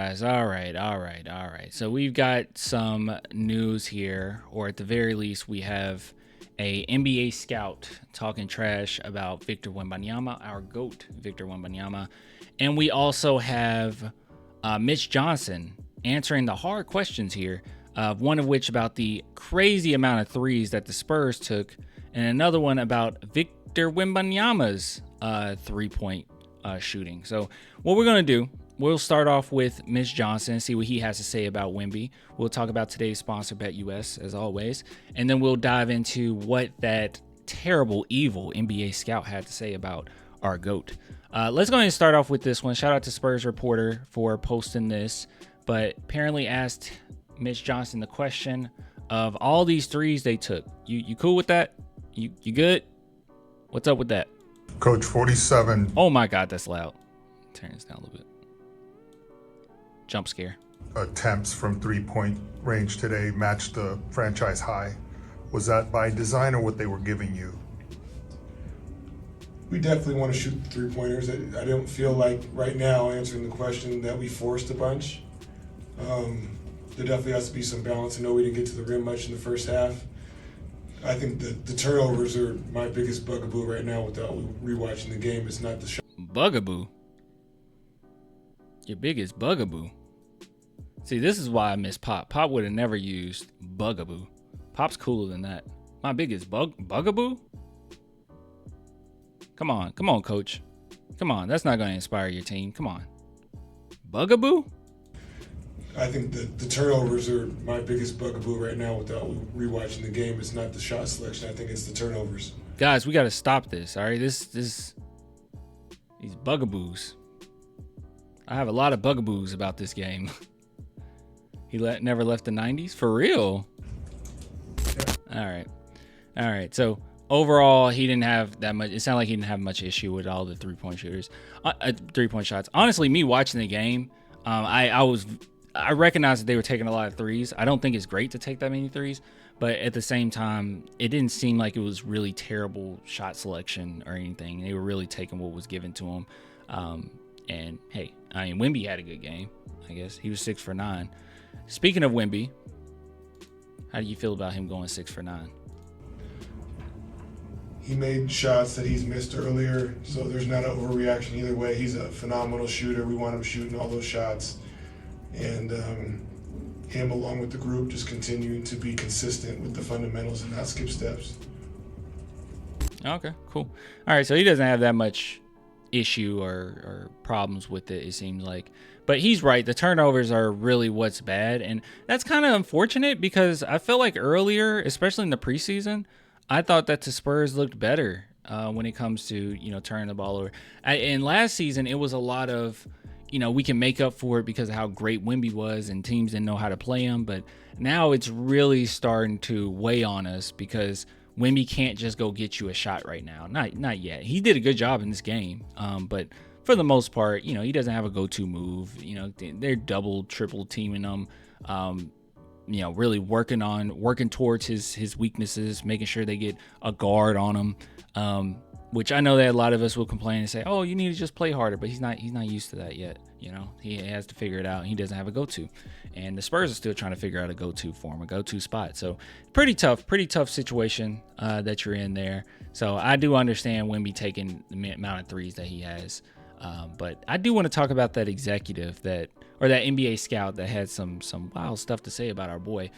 Guys, all right. So we've got some news here, or at the very least, we have a NBA scout talking trash about Victor Wembanyama, our GOAT, Victor Wembanyama. And we also have Mitch Johnson answering the hard questions here, one of which about the crazy amount of threes that the Spurs took, and another one about Victor Wembanyama's three-point shooting. So what we're going to do, we'll start off with Mitch Johnson, see what he has to say about Wemby. We'll talk about today's sponsor, BetUS, as always. And then we'll dive into what that terrible, evil NBA scout had to say about our GOAT. Let's go ahead and start off with this one. Shout out to Spurs Reporter for posting this, but apparently asked Mitch Johnson the question of all these threes they took. You cool with that? You good? What's up with that? Coach, 47. Oh my God, that's loud. Turn this down a little bit. Jump scare. Attempts from three-point range today matched the franchise high. Was that by design or what they were giving you? We definitely want to shoot the three-pointers. I don't feel like right now answering the question that we forced a bunch. There definitely has to be some balance. I know we didn't get to the rim much in the first half. I think the turnovers are my biggest bugaboo right now without rewatching the game. It's not the shot. Bugaboo? Your biggest bugaboo? See, this is why I miss Pop. Pop would have never used bugaboo. Pop's cooler than that. My biggest bugaboo? Come on, coach. Come on, that's not going to inspire your team. Come on. Bugaboo? I think the turnovers are my biggest bugaboo right now without rewatching the game. It's not the shot selection. I think it's the turnovers. Guys, we got to stop this, all right? These bugaboos. I have a lot of bugaboos about this game. He never left the 90s? For real? Yeah. All right. So overall, he didn't have that much. It sounded like he didn't have much issue with all the three-point shots. Honestly, me watching the game, I recognized that they were taking a lot of threes. I don't think it's great to take that many threes, but at the same time, it didn't seem like it was really terrible shot selection or anything. They were really taking what was given to them. And hey, I mean, Wemby had a good game, I guess. He was 6 for 9. Speaking of Wemby, how do you feel about him going 6 for 9? He made shots that he's missed earlier, so there's not an overreaction either way. He's a phenomenal shooter. We want him shooting all those shots. And him, along with the group, just continuing to be consistent with the fundamentals and not skip steps. Okay, cool. All right, so he doesn't have that much issue or problems with it seems like, but he's right, the turnovers are really what's bad, and that's kind of unfortunate because I feel like earlier, especially in the preseason, I thought that the Spurs looked better when it comes to turning the ball over. And last season it was a lot of we can make up for it because of how great Wemby was and teams didn't know how to play him, but now it's really starting to weigh on us because Wemby can't just go get you a shot right now. Not yet. He did a good job in this game, but for the most part, he doesn't have a go-to move. They're double, triple teaming him. Really working towards his weaknesses, making sure they get a guard on him. Which I know that a lot of us will complain and say, "Oh, you need to just play harder," but he's not used to that yet. He has to figure it out. He doesn't have a go-to, and the Spurs are still trying to figure out a go-to for him, a go-to spot. So pretty tough situation that you're in there. So I do understand Wemby taking the amount of threes that he has, but I do want to talk about that executive that NBA scout that had some wild stuff to say about our boy.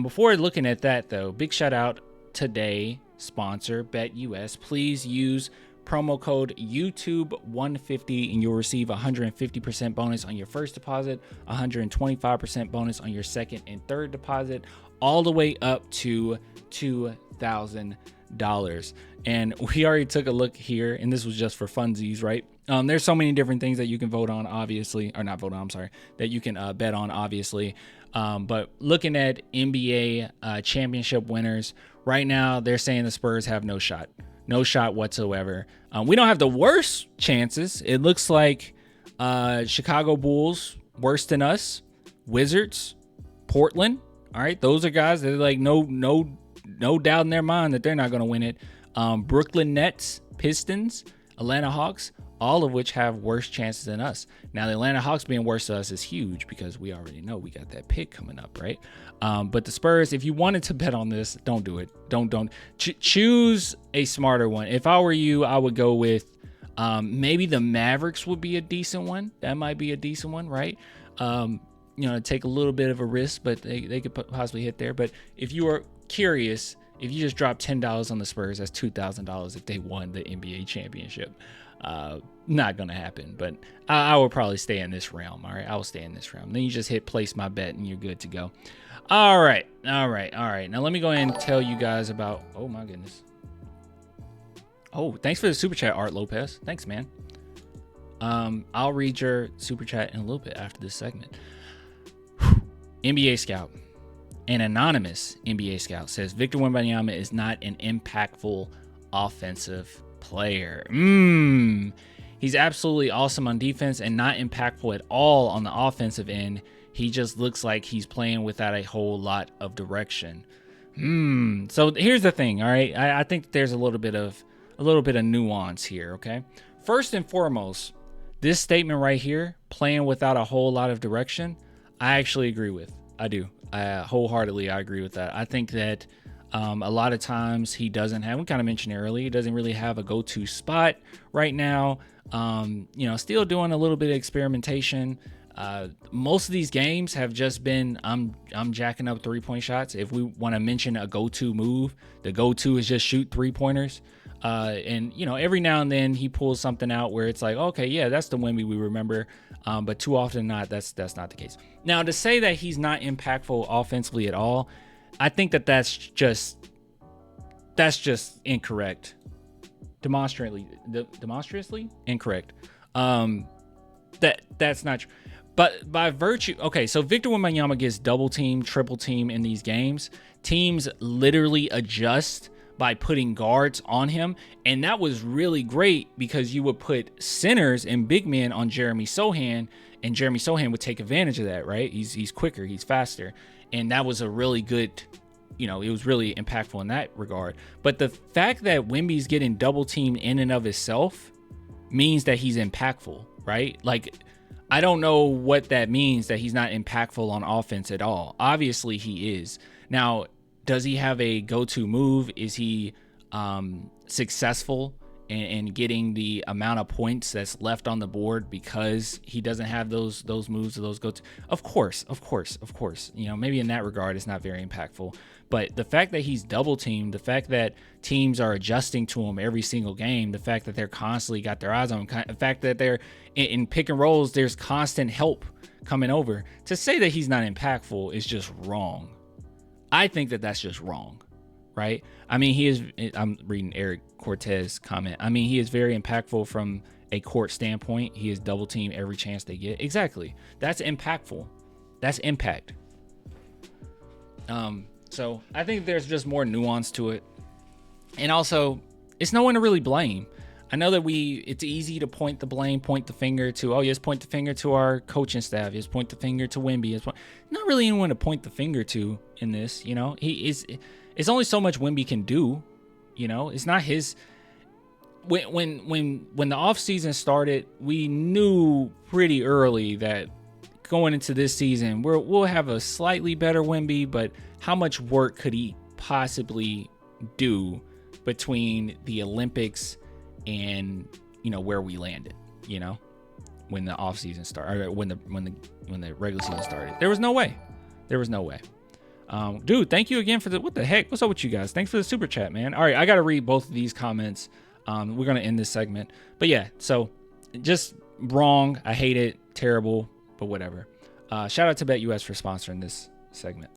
Before looking at that though, big shout out today. Sponsor BetUS. Please use promo code YouTube150 and you'll receive 150% bonus on your first deposit, 125% bonus on your second and third deposit, all the way up to $2,000. And we already took a look here, and this was just for funsies, right? There's so many different things that you can vote on, obviously, or not vote on, I'm sorry, that you can bet on, obviously. But looking at NBA championship winners, right now they're saying the Spurs have no shot whatsoever. We don't have the worst chances. It looks like Chicago Bulls worse than us, Wizards, Portland. All right, those are guys that are like no doubt in their mind that they're not going to win it. Brooklyn Nets, Pistons, Atlanta Hawks, all of which have worse chances than us. Now, the Atlanta Hawks being worse to us is huge because we already know we got that pick coming up, right? But the Spurs, if you wanted to bet on this, don't do it. Don't. Choose a smarter one. If I were you, I would go with maybe the Mavericks would be a decent one. That might be a decent one, right? Take a little bit of a risk, but they could possibly hit there. But if you are curious, if you just drop $10 on the Spurs, that's $2,000 if they won the NBA championship. Not going to happen, but I will probably stay in this realm. All right. I will stay in this realm. Then you just hit place my bet and you're good to go. All right. Now let me go ahead and tell you guys about, oh my goodness. Oh, thanks for the super chat, Art Lopez. Thanks, man. I'll read your super chat in a little bit after this segment. NBA Scout. An anonymous NBA Scout says Victor Wembanyama is not an impactful offensive player. He's absolutely awesome on defense and not impactful at all on the offensive end. He just looks like he's playing without a whole lot of direction. So here's the thing, all right? I think there's a little bit of nuance here, okay? First and foremost, this statement right here, playing without a whole lot of direction, I actually agree with. I do. Wholeheartedly, I agree with that. I think that a lot of times he doesn't have, we kind of mentioned earlier, he doesn't really have a go-to spot right now. Still doing a little bit of experimentation. Most of these games have just been, I'm jacking up 3-point shots. If we want to mention a go-to move, the go-to is just shoot 3-pointers. Every now and then he pulls something out where it's like, okay, yeah, that's the Wemby we remember. But too often not, that's not the case. Now, to say that he's not impactful offensively at all, I think that's just incorrect. Demonstrably incorrect. That's not true. But by virtue, okay, so Victor Wembanyama gets double team, triple team in these games. Teams literally adjust by putting guards on him. And that was really great because you would put centers and big men on Jeremy Sohan, and Jeremy Sohan would take advantage of that, right? He's quicker, he's faster. And that was a really good, it was really impactful in that regard. But the fact that Wemby's getting double teamed in and of itself means that he's impactful, right? Like, I don't know what that means, that he's not impactful on offense at all. Obviously he is. Now, does he have a go-to move? Is he successful in getting the amount of points that's left on the board because he doesn't have those moves or those go-to? Of course. Maybe in that regard, it's not very impactful. But the fact that he's double teamed, the fact that teams are adjusting to him every single game, the fact that they're constantly got their eyes on him, the fact that they're in pick and rolls, there's constant help coming over. To say that he's not impactful is just wrong. I think that's just wrong, right? I mean, I'm reading Eric Cortez comment. I mean, he is very impactful from a court standpoint. He is double team every chance they get. Exactly. That's impactful. That's impact. So I think there's just more nuance to it. And also, it's no one to really blame. I know that it's easy to point the finger to, yes, point the finger to our coaching staff. Yes, point the finger to Wemby. Not really anyone to point the finger to in this, it's only so much Wemby can do, it's not his. When the offseason started, we knew pretty early that going into this season, we'll have a slightly better Wemby, but how much work could he possibly do between the Olympics and where we landed, when the offseason started, or when the regular season started? There was no way. Dude, thank you again for what the heck? What's up with you guys? Thanks for the super chat, man. All right, I got to read both of these comments. We're going to end this segment. But yeah, so just wrong. I hate it. Terrible, but whatever. Shout out to BetUS for sponsoring this segment.